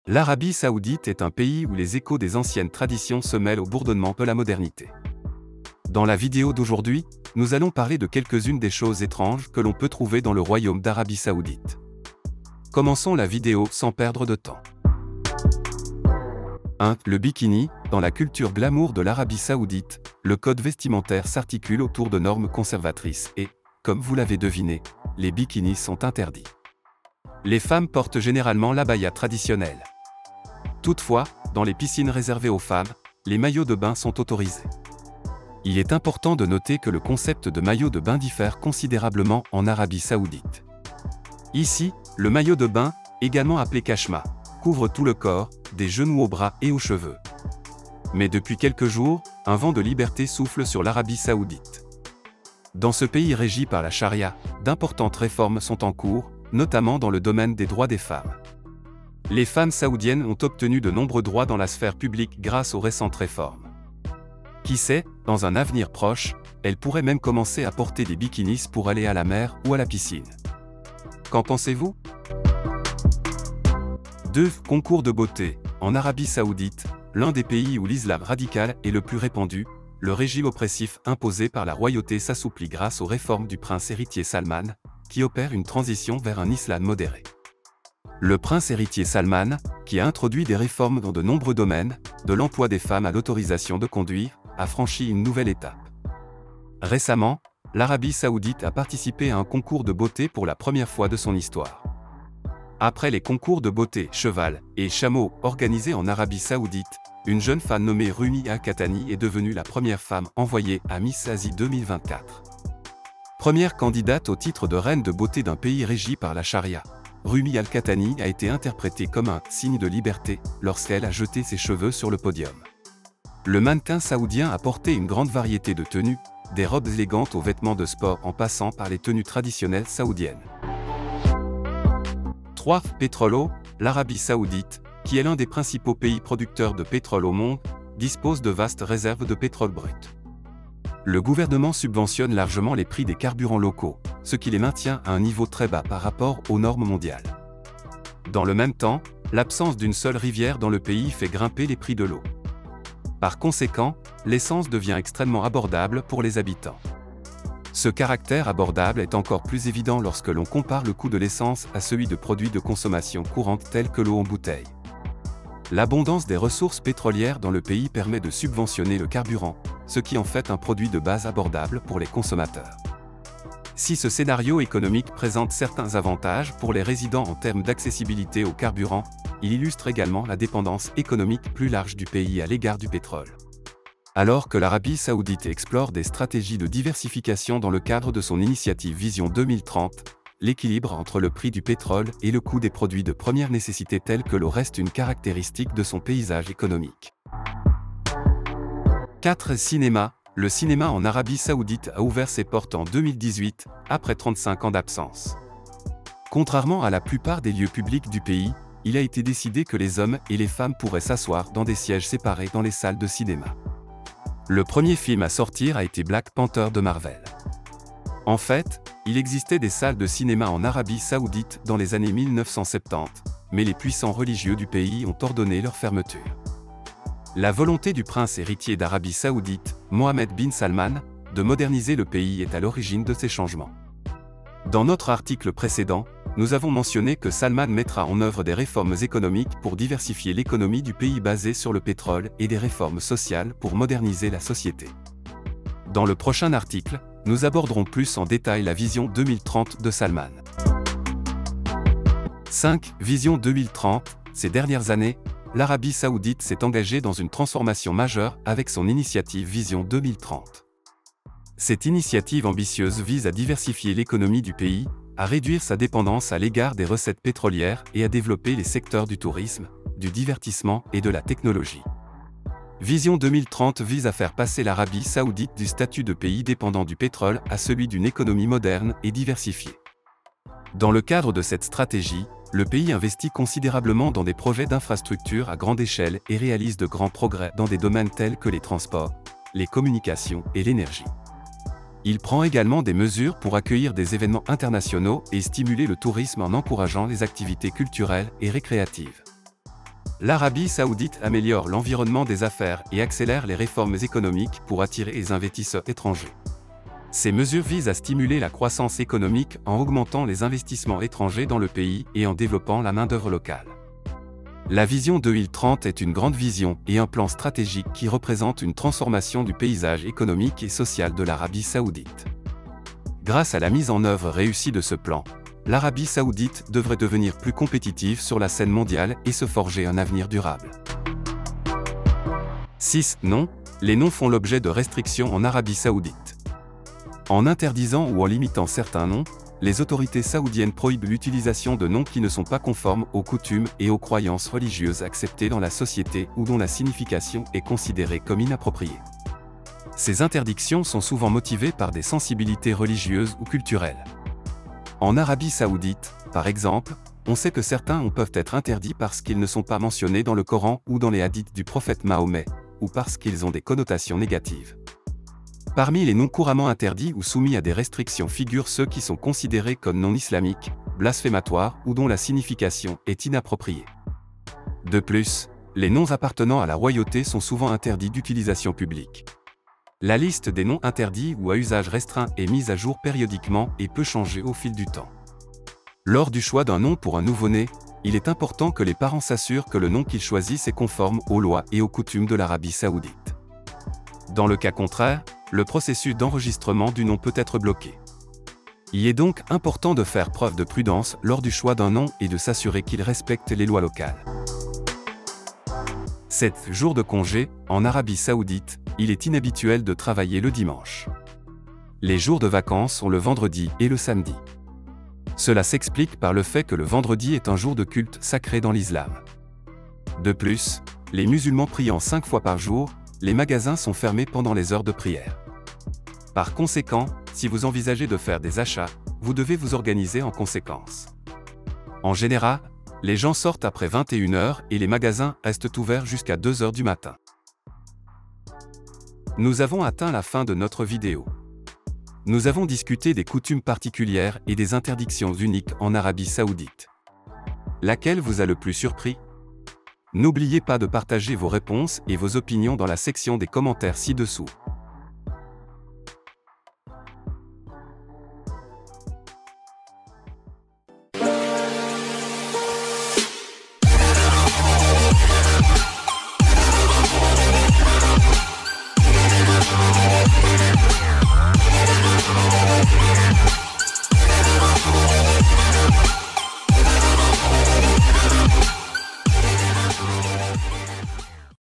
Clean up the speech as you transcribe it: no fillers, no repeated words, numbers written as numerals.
L'Arabie Saoudite est un pays où les échos des anciennes traditions se mêlent au bourdonnement de la modernité. Dans la vidéo d'aujourd'hui, nous allons parler de quelques-unes des choses étranges que l'on peut trouver dans le royaume d'Arabie Saoudite. Commençons la vidéo sans perdre de temps. 1. Le bikini. Dans la culture glamour de l'Arabie Saoudite, le code vestimentaire s'articule autour de normes conservatrices et, comme vous l'avez deviné, les bikinis sont interdits. Les femmes portent généralement l'abaya traditionnelle. Toutefois, dans les piscines réservées aux femmes, les maillots de bain sont autorisés. Il est important de noter que le concept de maillot de bain diffère considérablement en Arabie Saoudite. Ici, le maillot de bain, également appelé kashma, couvre tout le corps, des genoux aux bras et aux cheveux. Mais depuis quelques jours, un vent de liberté souffle sur l'Arabie Saoudite. Dans ce pays régi par la charia, d'importantes réformes sont en cours, notamment dans le domaine des droits des femmes. Les femmes saoudiennes ont obtenu de nombreux droits dans la sphère publique grâce aux récentes réformes. Qui sait, dans un avenir proche, elles pourraient même commencer à porter des bikinis pour aller à la mer ou à la piscine. Qu'en pensez-vous ? 2. Concours de beauté. En Arabie Saoudite, l'un des pays où l'islam radical est le plus répandu, le régime oppressif imposé par la royauté s'assouplit grâce aux réformes du prince héritier Salman, qui opère une transition vers un islam modéré. Le prince héritier Salman, qui a introduit des réformes dans de nombreux domaines, de l'emploi des femmes à l'autorisation de conduire, a franchi une nouvelle étape. Récemment, l'Arabie Saoudite a participé à un concours de beauté pour la première fois de son histoire. Après les concours de beauté cheval et chameau organisés en Arabie Saoudite, une jeune femme nommée Rumi Al-Khatani est devenue la première femme envoyée à Miss Asie 2024. Première candidate au titre de reine de beauté d'un pays régi par la charia, Rumi Al-Khatani a été interprétée comme un signe de liberté lorsqu'elle a jeté ses cheveux sur le podium. Le mannequin saoudien a porté une grande variété de tenues, des robes élégantes aux vêtements de sport en passant par les tenues traditionnelles saoudiennes. 3. Pétrole. L'Arabie Saoudite, qui est l'un des principaux pays producteurs de pétrole au monde, dispose de vastes réserves de pétrole brut. Le gouvernement subventionne largement les prix des carburants locaux, ce qui les maintient à un niveau très bas par rapport aux normes mondiales. Dans le même temps, l'absence d'une seule rivière dans le pays fait grimper les prix de l'eau. Par conséquent, l'essence devient extrêmement abordable pour les habitants. Ce caractère abordable est encore plus évident lorsque l'on compare le coût de l'essence à celui de produits de consommation courante tels que l'eau en bouteille. L'abondance des ressources pétrolières dans le pays permet de subventionner le carburant, ce qui en fait un produit de base abordable pour les consommateurs. Si ce scénario économique présente certains avantages pour les résidents en termes d'accessibilité au carburant, il illustre également la dépendance économique plus large du pays à l'égard du pétrole. Alors que l'Arabie Saoudite explore des stratégies de diversification dans le cadre de son initiative Vision 2030, l'équilibre entre le prix du pétrole et le coût des produits de première nécessité tels que l'eau reste une caractéristique de son paysage économique. 4. Cinéma. Le cinéma en Arabie Saoudite a ouvert ses portes en 2018, après 35 ans d'absence. Contrairement à la plupart des lieux publics du pays, il a été décidé que les hommes et les femmes pourraient s'asseoir dans des sièges séparés dans les salles de cinéma. Le premier film à sortir a été Black Panther de Marvel. En fait, il existait des salles de cinéma en Arabie Saoudite dans les années 1970, mais les puissants religieux du pays ont ordonné leur fermeture. La volonté du prince héritier d'Arabie Saoudite, Mohammed bin Salman, de moderniser le pays est à l'origine de ces changements. Dans notre article précédent, nous avons mentionné que Salman mettra en œuvre des réformes économiques pour diversifier l'économie du pays basée sur le pétrole et des réformes sociales pour moderniser la société. Dans le prochain article, nous aborderons plus en détail la vision 2030 de Salman. 5. Vision 2030. Ces dernières années, l'Arabie Saoudite s'est engagée dans une transformation majeure avec son initiative Vision 2030. Cette initiative ambitieuse vise à diversifier l'économie du pays, à réduire sa dépendance à l'égard des recettes pétrolières et à développer les secteurs du tourisme, du divertissement et de la technologie. Vision 2030 vise à faire passer l'Arabie Saoudite du statut de pays dépendant du pétrole à celui d'une économie moderne et diversifiée. Dans le cadre de cette stratégie, le pays investit considérablement dans des projets d'infrastructures à grande échelle et réalise de grands progrès dans des domaines tels que les transports, les communications et l'énergie. Il prend également des mesures pour accueillir des événements internationaux et stimuler le tourisme en encourageant les activités culturelles et récréatives. L'Arabie saoudite améliore l'environnement des affaires et accélère les réformes économiques pour attirer les investisseurs étrangers. Ces mesures visent à stimuler la croissance économique en augmentant les investissements étrangers dans le pays et en développant la main-d'œuvre locale. La vision 2030 est une grande vision et un plan stratégique qui représente une transformation du paysage économique et social de l'Arabie saoudite. Grâce à la mise en œuvre réussie de ce plan, l'Arabie saoudite devrait devenir plus compétitive sur la scène mondiale et se forger un avenir durable. 6. Non, les noms font l'objet de restrictions en Arabie saoudite. En interdisant ou en limitant certains noms, les autorités saoudiennes prohibent l'utilisation de noms qui ne sont pas conformes aux coutumes et aux croyances religieuses acceptées dans la société ou dont la signification est considérée comme inappropriée. Ces interdictions sont souvent motivées par des sensibilités religieuses ou culturelles. En Arabie saoudite, par exemple, on sait que certains noms peuvent être interdits parce qu'ils ne sont pas mentionnés dans le Coran ou dans les hadiths du prophète Mahomet, ou parce qu'ils ont des connotations négatives. Parmi les noms couramment interdits ou soumis à des restrictions figurent ceux qui sont considérés comme non islamiques, blasphématoires ou dont la signification est inappropriée. De plus, les noms appartenant à la royauté sont souvent interdits d'utilisation publique. La liste des noms interdits ou à usage restreint est mise à jour périodiquement et peut changer au fil du temps. Lors du choix d'un nom pour un nouveau-né, il est important que les parents s'assurent que le nom qu'ils choisissent est conforme aux lois et aux coutumes de l'Arabie saoudite. Dans le cas contraire, le processus d'enregistrement du nom peut être bloqué. Il est donc important de faire preuve de prudence lors du choix d'un nom et de s'assurer qu'il respecte les lois locales. 7 jours de congé, en Arabie saoudite, il est inhabituel de travailler le dimanche. Les jours de vacances sont le vendredi et le samedi. Cela s'explique par le fait que le vendredi est un jour de culte sacré dans l'islam. De plus, les musulmans priant 5 fois par jour, les magasins sont fermés pendant les heures de prière. Par conséquent, si vous envisagez de faire des achats, vous devez vous organiser en conséquence. En général, les gens sortent après 21 h et les magasins restent ouverts jusqu'à 2 h du matin. Nous avons atteint la fin de notre vidéo. Nous avons discuté des coutumes particulières et des interdictions uniques en Arabie saoudite. Laquelle vous a le plus surpris? N'oubliez pas de partager vos réponses et vos opinions dans la section des commentaires ci-dessous.